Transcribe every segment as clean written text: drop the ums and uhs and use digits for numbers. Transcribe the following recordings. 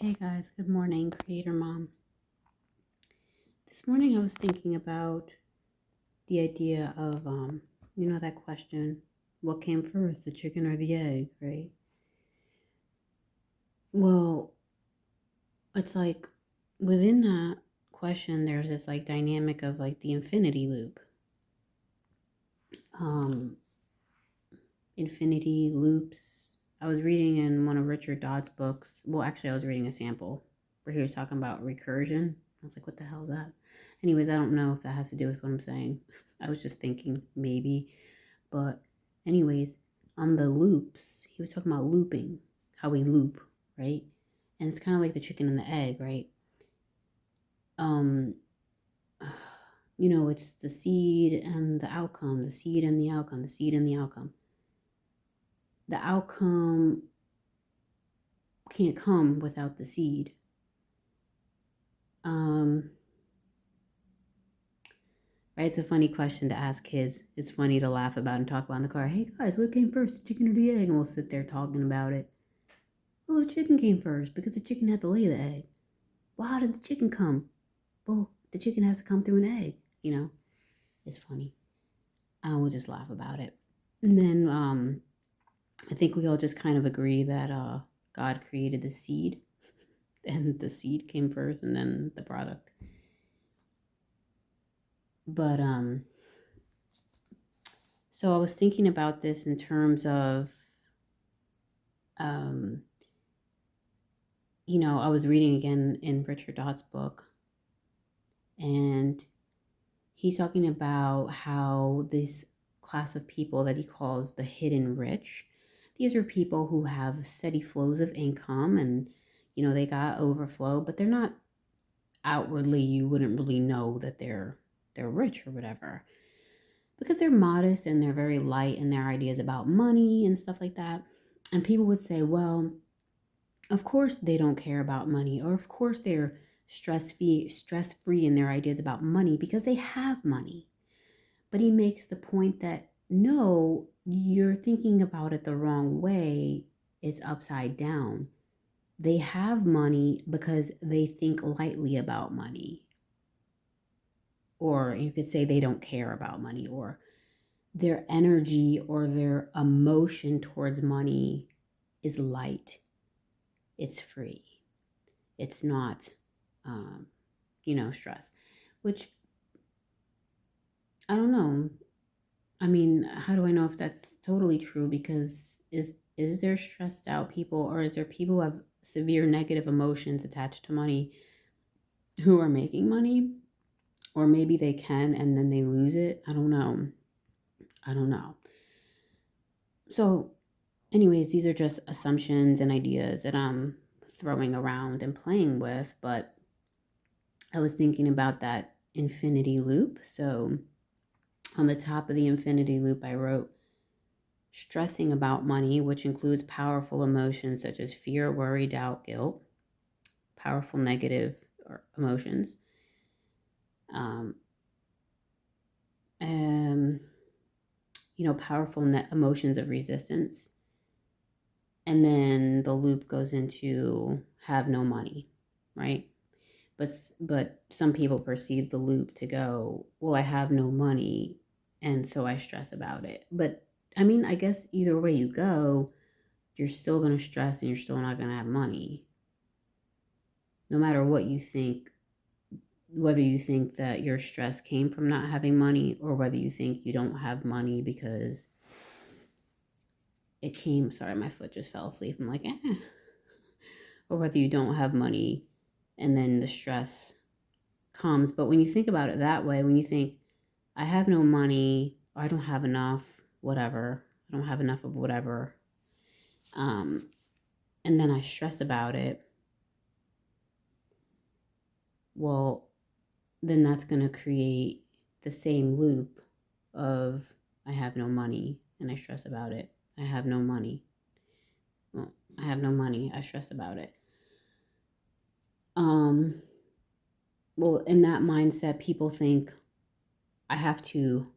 Hey guys, good morning, Creator Mom. This morning I was thinking about the idea of, that question, what came first, the chicken or the egg, right? Well, it's like within that question, there's this like dynamic of like the infinity loop. Um, Infinity loops. I was reading in one of Richard Dodd's books. Well, actually, I was reading a sample where he was talking about recursion. I was like, what the hell is that? Anyways, I don't know if that has to do with what I'm saying. I was just thinking maybe. But, anyways, on the loops, he was talking about looping, how we loop, right? And it's kind of like the chicken and the egg, right? Um, it's the seed and the outcome, the seed and the outcome, the seed and the outcome. The outcome can't come without the seed. Right? It's a funny question to ask kids. It's funny to laugh about and talk about in the car. Hey guys, what came first, the chicken or the egg? And we'll sit there talking about it. Well, the chicken came first because the chicken had to lay the egg. Well, how did the chicken come? Well, the chicken has to come through an egg. It's funny. We'll just laugh about it. And then I think we all just kind of agree that God created the seed, and the seed came first, and then the product. But so I was thinking about this in terms of, um, I was reading again in Richard Dodd's book, and he's talking about how this class of people that he calls the hidden rich, these are people who have steady flows of income and, they got overflow, but they're not outwardly, you wouldn't really know that they're rich or whatever, because they're modest and they're very light in their ideas about money and stuff like that. And people would say, well, of course they don't care about money, or of course they're stress free in their ideas about money because they have money. But he makes the point that no, you're thinking about it the wrong way. It's upside down. They have money because they think lightly about money. Or you could say they don't care about money, or their energy or their emotion towards money is light. It's free. It's not, stress, which I don't know. I mean, how do I know if that's totally true? Because is there stressed out people, or is there people who have severe negative emotions attached to money who are making money? Or maybe they can and then they lose it. I don't know. I don't know. So, anyways, these are just assumptions and ideas that I'm throwing around and playing with, but I was thinking about that infinity loop. So, on the top of the infinity loop, I wrote stressing about money, which includes powerful emotions such as fear, worry, doubt, guilt, powerful negative emotions. Um, and, powerful emotions of resistance. And then the loop goes into have no money, right? But some people perceive the loop to go, well, I have no money, and so I stress about it. But I mean, I guess either way you go, you're still going to stress and you're still not going to have money. No matter what you think, whether you think that your stress came from not having money, or whether you think you don't have money because it came, sorry, my foot just fell asleep. I'm like, or whether you don't have money and then the stress comes. But when you think about it that way, when you think, I have no money, or I don't have enough, whatever, I don't have enough of whatever, and then I stress about it, well, then that's going to create the same loop of I have no money and I stress about it. I have no money. Well, I have no money. I stress about it. Well, in that mindset, people think I have to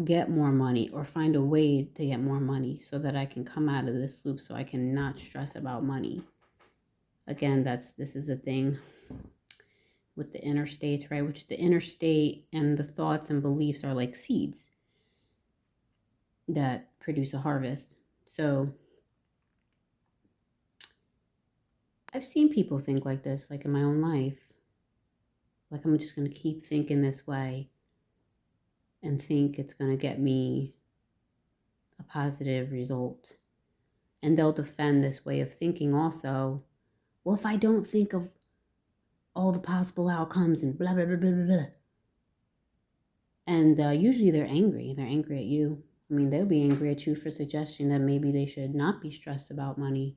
get more money or find a way to get more money so that I can come out of this loop, so I can not stress about money. Again, this is a thing with the inner states, right? Which the inner state and the thoughts and beliefs are like seeds that produce a harvest. So I've seen people think like this, like in my own life. Like I'm just going to keep thinking this way and think it's going to get me a positive result. And they'll defend this way of thinking also. Well, if I don't think of all the possible outcomes and blah, blah, blah, blah, blah, blah. And usually they're angry. They're angry at you. I mean, they'll be angry at you for suggesting that maybe they should not be stressed about money.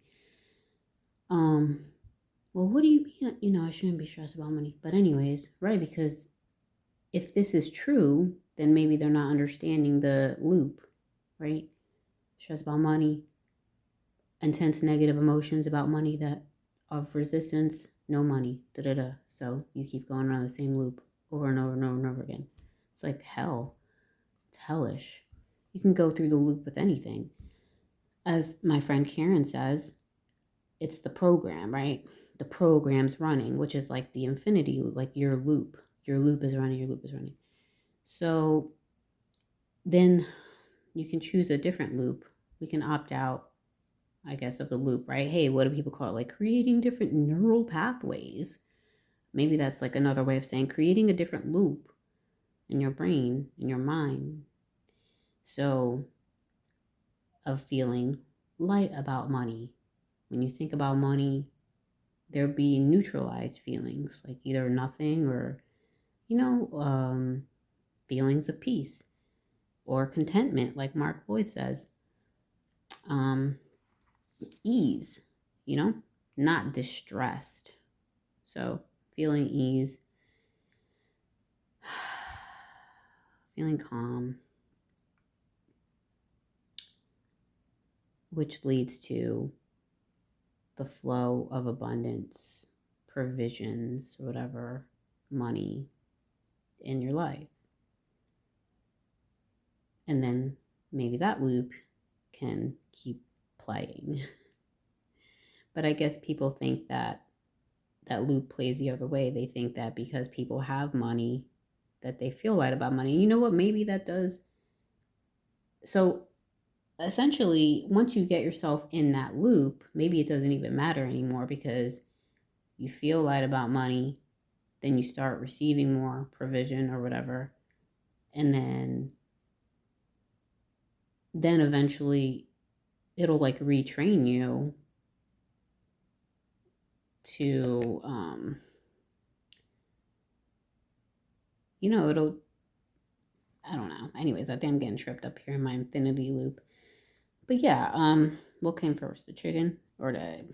Well, what do you mean? I shouldn't be stressed about money. But anyways, right, because if this is true, then maybe they're not understanding the loop, right? Stress about money, intense negative emotions about money that of resistance, no money, da da da. So you keep going around the same loop over and over and over and over again. It's like hell. It's hellish. You can go through the loop with anything. As my friend Karen says, it's the program, right? The program's running, which is like the infinity, like your loop. Your loop is running, your loop is running. So then you can choose a different loop. We can opt out, I guess, of the loop, right? Hey, what do people call it? Like creating different neural pathways. Maybe that's like another way of saying creating a different loop in your brain, in your mind. So, of feeling light about money. When you think about money, there'll be neutralized feelings, like either nothing or, feelings of peace or contentment, like Mark Boyd says. Um, Ease, not distressed. So, feeling ease, feeling calm, which leads to the flow of abundance, provisions, whatever, money in your life. And then maybe that loop can keep playing. But I guess people think that that loop plays the other way. They think that because people have money, that they feel right about money. And you know what? Maybe that does. So essentially, once you get yourself in that loop, maybe it doesn't even matter anymore because you feel right about money, then you start receiving more provision or whatever. And then eventually it'll like retrain you to it'll, I don't know. Anyways, I think I'm getting tripped up here in my infinity loop. But yeah, what came first, the chicken or the egg?